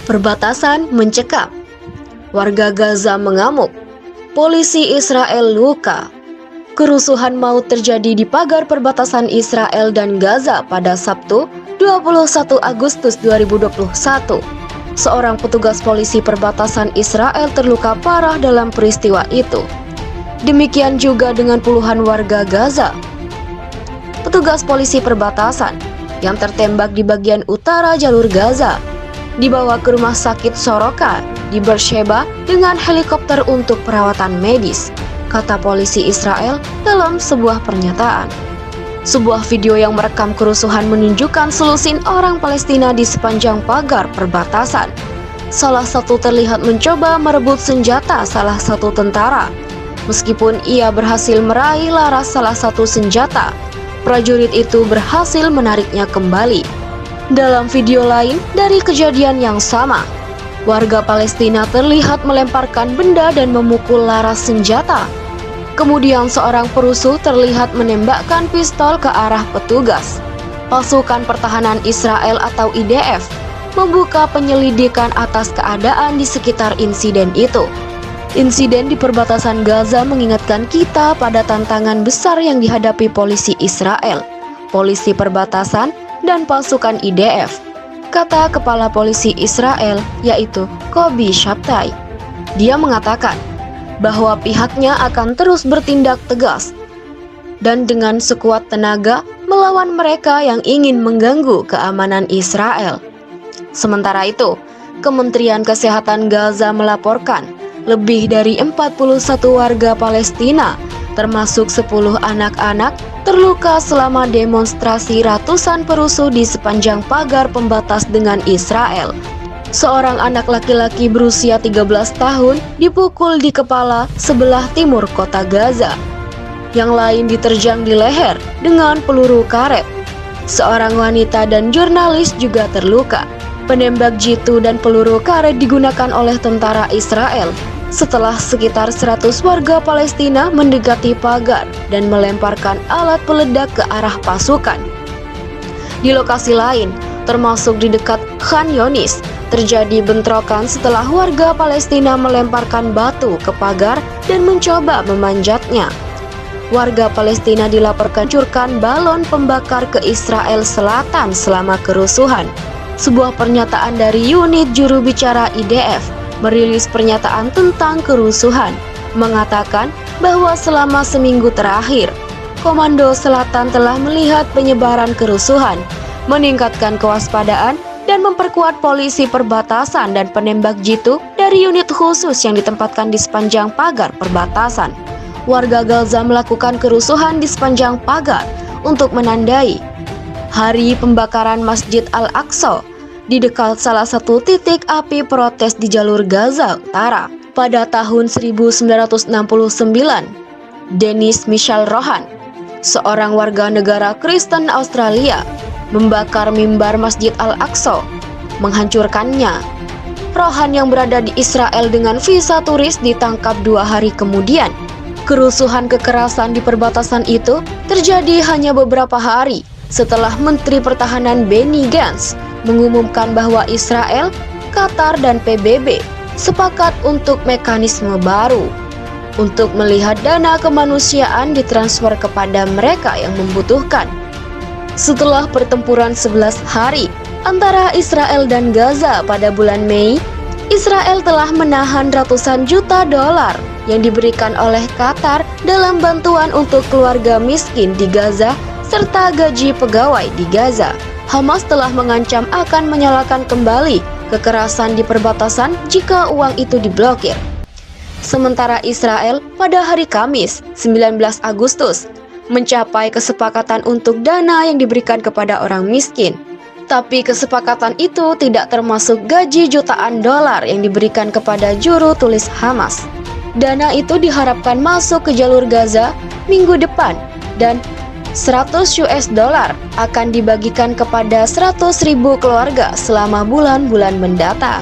Perbatasan mencekam. Warga Gaza mengamuk. Polisi Israel luka. Kerusuhan maut terjadi di pagar perbatasan Israel dan Gaza pada Sabtu, 21 Agustus 2021. Seorang petugas polisi perbatasan Israel terluka parah dalam peristiwa itu. Demikian juga dengan puluhan warga Gaza. Petugas polisi perbatasan yang tertembak di bagian utara jalur Gaza dibawa ke rumah sakit Soroka di Beersheba dengan helikopter untuk perawatan medis, kata polisi Israel dalam sebuah pernyataan. Sebuah video yang merekam kerusuhan menunjukkan selusin orang Palestina di sepanjang pagar perbatasan. Salah satu terlihat mencoba merebut senjata salah satu tentara. Meskipun ia berhasil meraih laras salah satu senjata, prajurit itu berhasil menariknya kembali. Dalam video lain dari kejadian yang sama, warga Palestina terlihat melemparkan benda dan memukul laras senjata. Kemudian seorang perusuh terlihat menembakkan pistol ke arah petugas. Pasukan Pertahanan Israel atau IDF membuka penyelidikan atas keadaan di sekitar insiden itu. Insiden di perbatasan Gaza mengingatkan kita pada tantangan besar yang dihadapi polisi Israel, polisi perbatasan, dan pasukan IDF, kata Kepala Polisi Israel, yaitu Kobi Shabtai. Dia mengatakan bahwa pihaknya akan terus bertindak tegas dan dengan sekuat tenaga melawan mereka yang ingin mengganggu keamanan Israel. Sementara itu, Kementerian Kesehatan Gaza melaporkan lebih dari 41 warga Palestina, termasuk 10 anak-anak, terluka selama demonstrasi ratusan perusuh di sepanjang pagar pembatas dengan Israel. Seorang anak laki-laki berusia 13 tahun dipukul di kepala sebelah timur kota Gaza. Yang lain diterjang di leher dengan peluru karet. Seorang wanita dan jurnalis juga terluka. Penembak jitu dan peluru karet digunakan oleh tentara Israel setelah sekitar 100 warga Palestina mendekati pagar dan melemparkan alat peledak ke arah pasukan. Di lokasi lain, termasuk di dekat Khan Younis, terjadi bentrokan setelah warga Palestina melemparkan batu ke pagar dan mencoba memanjatnya. Warga Palestina dilaporkan meluncurkan balon pembakar ke Israel Selatan selama kerusuhan. Sebuah pernyataan dari unit juru bicara IDF merilis pernyataan tentang kerusuhan, mengatakan bahwa selama seminggu terakhir, Komando Selatan telah melihat penyebaran kerusuhan, meningkatkan kewaspadaan, dan memperkuat polisi perbatasan dan penembak jitu dari unit khusus yang ditempatkan di sepanjang pagar perbatasan. Warga Gaza melakukan kerusuhan di sepanjang pagar untuk menandai hari pembakaran Masjid Al-Aqsa di dekat salah satu titik api protes di jalur Gaza Utara. Pada tahun 1969, Dennis Michael Rohan, seorang warga negara Kristen Australia, membakar mimbar Masjid Al-Aqsa, menghancurkannya. Rohan yang berada di Israel dengan visa turis ditangkap 2 hari kemudian. Kerusuhan kekerasan di perbatasan itu terjadi hanya beberapa hari setelah Menteri Pertahanan Benny Gantz mengumumkan bahwa Israel, Qatar, dan PBB sepakat untuk mekanisme baru untuk melihat dana kemanusiaan ditransfer kepada mereka yang membutuhkan. Setelah pertempuran 11 hari antara Israel dan Gaza pada bulan Mei, Israel telah menahan ratusan juta dolar yang diberikan oleh Qatar dalam bantuan untuk keluarga miskin di Gaza serta gaji pegawai di Gaza. Hamas telah mengancam akan menyalakan kembali kekerasan di perbatasan jika uang itu diblokir. Sementara Israel pada hari Kamis, 19 Agustus, mencapai kesepakatan untuk dana yang diberikan kepada orang miskin. Tapi kesepakatan itu tidak termasuk gaji jutaan dolar yang diberikan kepada juru tulis Hamas. Dana itu diharapkan masuk ke jalur Gaza minggu depan dan 100 US dollar akan dibagikan kepada 100.000 keluarga selama bulan-bulan mendatang.